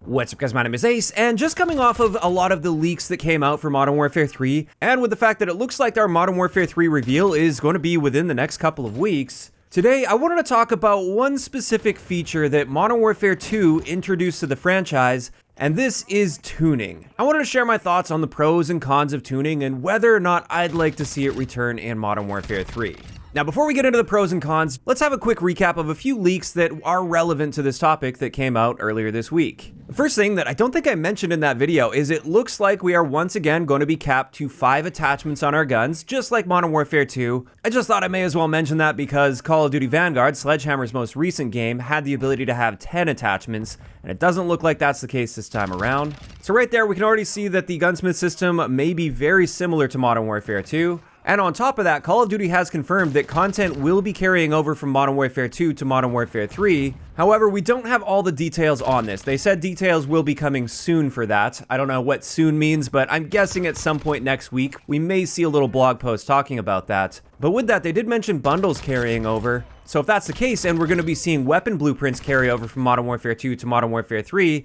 What's up guys, my name is Ace, and just coming off of a lot of the leaks that came out for Modern Warfare 3, and with the fact that it looks like our Modern Warfare 3 reveal is going to be within the next couple of weeks, today I wanted to talk about one specific feature that Modern Warfare 2 introduced to the franchise, and this is tuning. I wanted to share my thoughts on the pros and cons of tuning and whether or not I'd like to see it return in Modern Warfare 3. Now, before we get into the pros and cons, let's have a quick recap of a few leaks that are relevant to this topic that came out earlier this week. The first thing that I don't think I mentioned in that video is it looks like we are once again going to be capped to 5 attachments on our guns, just like Modern Warfare 2. I just thought I may as well mention that because Call of Duty Vanguard, Sledgehammer's most recent game, had the ability to have 10 attachments, and it doesn't look like that's the case this time around. So right there, we can already see that the gunsmith system may be very similar to Modern Warfare 2. And on top of that, Call of Duty has confirmed that content will be carrying over from Modern Warfare 2 to Modern Warfare 3. However, we don't have all the details on this. They said details will be coming soon for that. I don't know what soon means, but I'm guessing at some point next week, we may see a little blog post talking about that. But with that, they did mention bundles carrying over. So if that's the case, and we're going to be seeing weapon blueprints carry over from Modern Warfare 2 to Modern Warfare 3,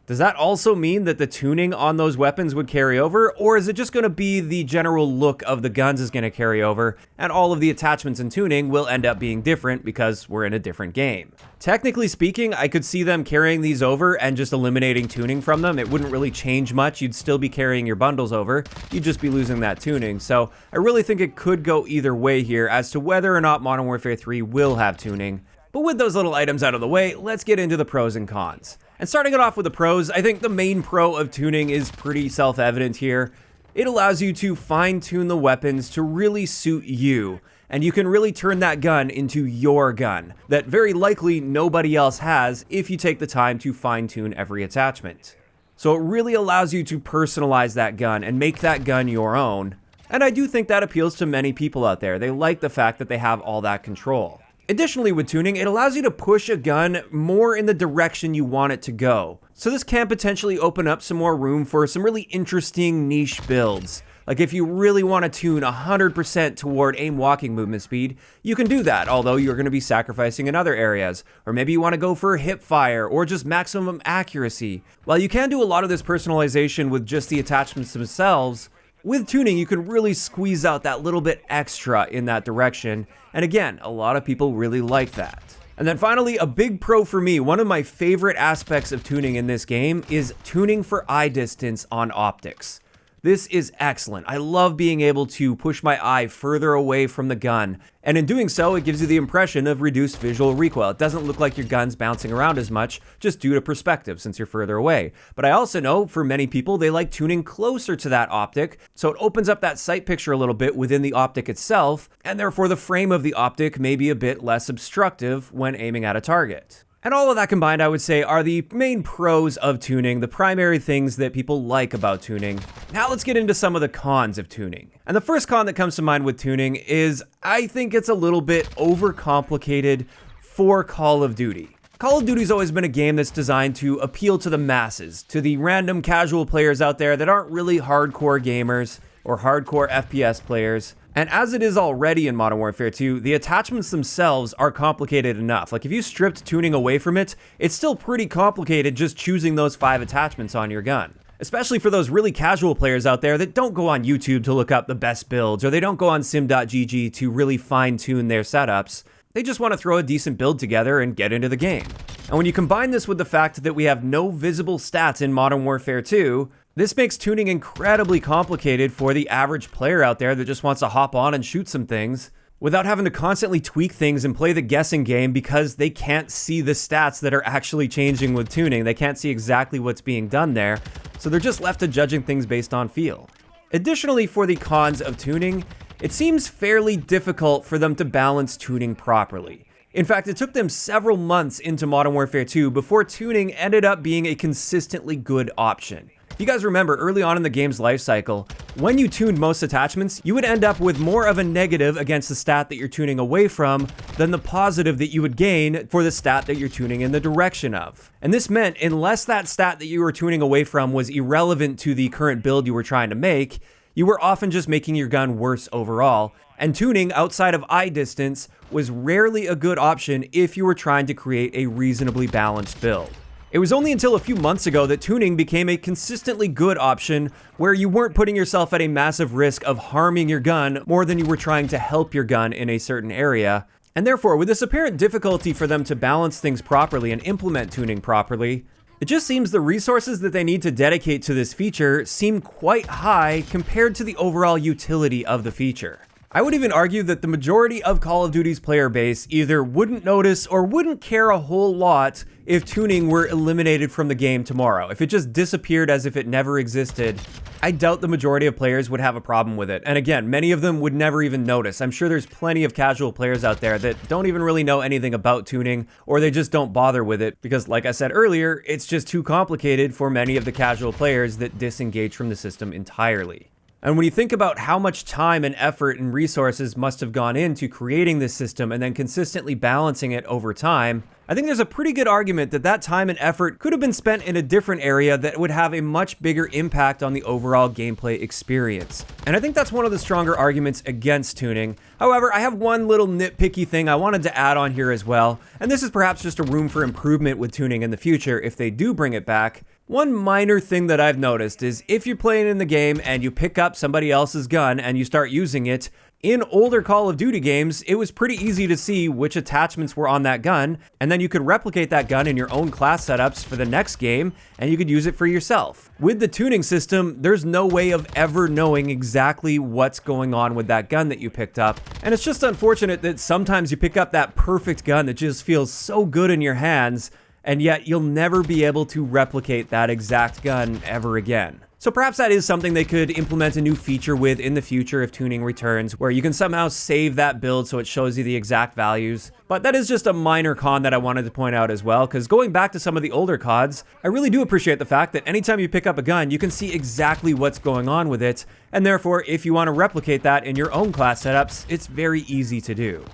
does that also mean that the tuning on those weapons would carry over, or is it just going to be the general look of the guns is going to carry over, and all of the attachments and tuning will end up being different because we're in a different game? Technically speaking, I could see them carrying these over and just eliminating tuning from them. It wouldn't really change much. You'd still be carrying your bundles over. You'd just be losing that tuning. So I really think it could go either way here as to whether or not Modern Warfare 3 will have tuning. But with those little items out of the way, let's get into the pros and cons. And starting it off with the pros, I think the main pro of tuning is pretty self-evident here. It allows you to fine-tune the weapons to really suit you, and you can really turn that gun into your gun, that very likely nobody else has if you take the time to fine-tune every attachment. So it really allows you to personalize that gun and make that gun your own. And I do think that appeals to many people out there. They like the fact that they have all that control. Additionally, with tuning, it allows you to push a gun more in the direction you want it to go. So this can potentially open up some more room for some really interesting niche builds. Like if you really want to tune 100% toward aim walking movement speed, you can do that, although you're going to be sacrificing in other areas. Or maybe you want to go for hip fire or just maximum accuracy. While you can do a lot of this personalization with just the attachments themselves, with tuning, you can really squeeze out that little bit extra in that direction. And again, a lot of people really like that. And then finally, a big pro for me, one of my favorite aspects of tuning in this game is tuning for eye distance on optics. This is excellent. I love being able to push my eye further away from the gun. And in doing so, it gives you the impression of reduced visual recoil. It doesn't look like your gun's bouncing around as much, just due to perspective since you're further away. But I also know for many people, they like tuning closer to that optic, so it opens up that sight picture a little bit within the optic itself, and therefore the frame of the optic may be a bit less obstructive when aiming at a target. And all of that combined, I would say, are the main pros of tuning, the primary things that people like about tuning. Now let's get into some of the cons of tuning. And the first con that comes to mind with tuning is I think it's a little bit overcomplicated for Call of Duty. Call of Duty's always been a game that's designed to appeal to the masses, to the random casual players out there that aren't really hardcore gamers or hardcore FPS players. And as it is already in Modern Warfare 2, the attachments themselves are complicated enough. Like if you stripped tuning away from it, it's still pretty complicated just choosing those 5 attachments on your gun. Especially for those really casual players out there that don't go on YouTube to look up the best builds, or they don't go on sim.gg to really fine-tune their setups. They just want to throw a decent build together and get into the game. And when you combine this with the fact that we have no visible stats in Modern Warfare 2, this makes tuning incredibly complicated for the average player out there that just wants to hop on and shoot some things without having to constantly tweak things and play the guessing game because they can't see the stats that are actually changing with tuning. They can't see exactly what's being done there, so they're just left to judging things based on feel. Additionally, for the cons of tuning, it seems fairly difficult for them to balance tuning properly. In fact, it took them several months into Modern Warfare 2 before tuning ended up being a consistently good option. You guys remember early on in the game's life cycle, when you tuned most attachments, you would end up with more of a negative against the stat that you're tuning away from than the positive that you would gain for the stat that you're tuning in the direction of. And this meant unless that stat that you were tuning away from was irrelevant to the current build you were trying to make, you were often just making your gun worse overall. And tuning outside of eye distance was rarely a good option if you were trying to create a reasonably balanced build. It was only until a few months ago that tuning became a consistently good option where you weren't putting yourself at a massive risk of harming your gun more than you were trying to help your gun in a certain area. And therefore, with this apparent difficulty for them to balance things properly and implement tuning properly, it just seems the resources that they need to dedicate to this feature seem quite high compared to the overall utility of the feature. I would even argue that the majority of Call of Duty's player base either wouldn't notice or wouldn't care a whole lot if tuning were eliminated from the game tomorrow. If it just disappeared as if it never existed, I doubt the majority of players would have a problem with it. And again, many of them would never even notice. I'm sure there's plenty of casual players out there that don't even really know anything about tuning, or they just don't bother with it because, like I said earlier, it's just too complicated for many of the casual players that disengage from the system entirely. And when you think about how much time and effort and resources must have gone into creating this system and then consistently balancing it over time, I think there's a pretty good argument that that time and effort could have been spent in a different area that would have a much bigger impact on the overall gameplay experience. And I think that's one of the stronger arguments against tuning. However, I have one little nitpicky thing I wanted to add on here as well, and this is perhaps just a room for improvement with tuning in the future if they do bring it back. One minor thing that I've noticed is if you're playing in the game and you pick up somebody else's gun and you start using it, in older Call of Duty games, it was pretty easy to see which attachments were on that gun, and then you could replicate that gun in your own class setups for the next game, and you could use it for yourself. With the tuning system, there's no way of ever knowing exactly what's going on with that gun that you picked up, and it's just unfortunate that sometimes you pick up that perfect gun that just feels so good in your hands, and yet you'll never be able to replicate that exact gun ever again. So perhaps that is something they could implement a new feature with in the future if tuning returns, where you can somehow save that build so it shows you the exact values. But that is just a minor con that I wanted to point out as well, because going back to some of the older CODs, I really do appreciate the fact that anytime you pick up a gun, you can see exactly what's going on with it, and therefore if you want to replicate that in your own class setups, it's very easy to do.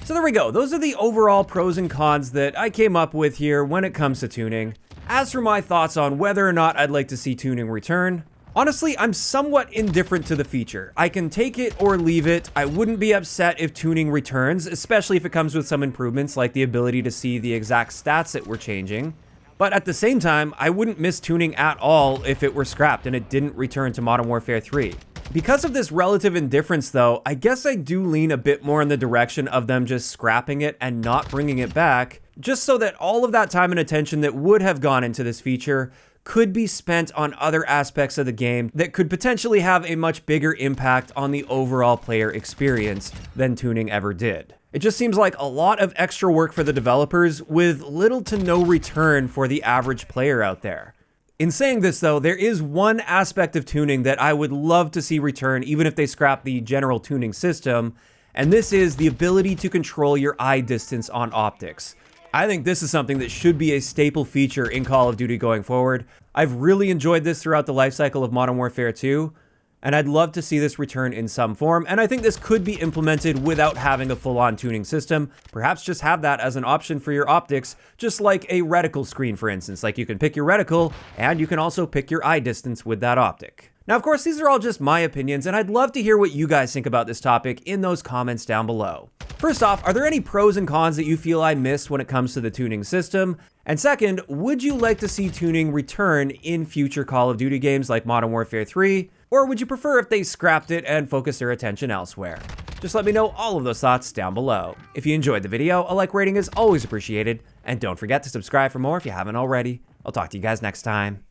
So there we go, those are the overall pros and cons that I came up with here when it comes to tuning. As for my thoughts on whether or not I'd like to see tuning return, honestly, I'm somewhat indifferent to the feature. I can take it or leave it. I wouldn't be upset if tuning returns, especially if it comes with some improvements like the ability to see the exact stats that we're changing. But at the same time, I wouldn't miss tuning at all if it were scrapped and it didn't return to Modern Warfare 3. Because of this relative indifference though, I guess I do lean a bit more in the direction of them just scrapping it and not bringing it back, just so that all of that time and attention that would have gone into this feature could be spent on other aspects of the game that could potentially have a much bigger impact on the overall player experience than tuning ever did. It just seems like a lot of extra work for the developers with little to no return for the average player out there. In saying this though, there is one aspect of tuning that I would love to see return even if they scrap the general tuning system, and this is the ability to control your eye distance on optics. I think this is something that should be a staple feature in Call of Duty going forward. I've really enjoyed this throughout the lifecycle of Modern Warfare 2, and I'd love to see this return in some form, and I think this could be implemented without having a full-on tuning system. Perhaps just have that as an option for your optics, just like a reticle screen, for instance. Like you can pick your reticle, and you can also pick your eye distance with that optic. Now, of course, these are all just my opinions, and I'd love to hear what you guys think about this topic in those comments down below. First off, are there any pros and cons that you feel I missed when it comes to the tuning system? And second, would you like to see tuning return in future Call of Duty games like Modern Warfare 3? Or would you prefer if they scrapped it and focused their attention elsewhere? Just let me know all of those thoughts down below. If you enjoyed the video, a like rating is always appreciated. And don't forget to subscribe for more if you haven't already. I'll talk to you guys next time.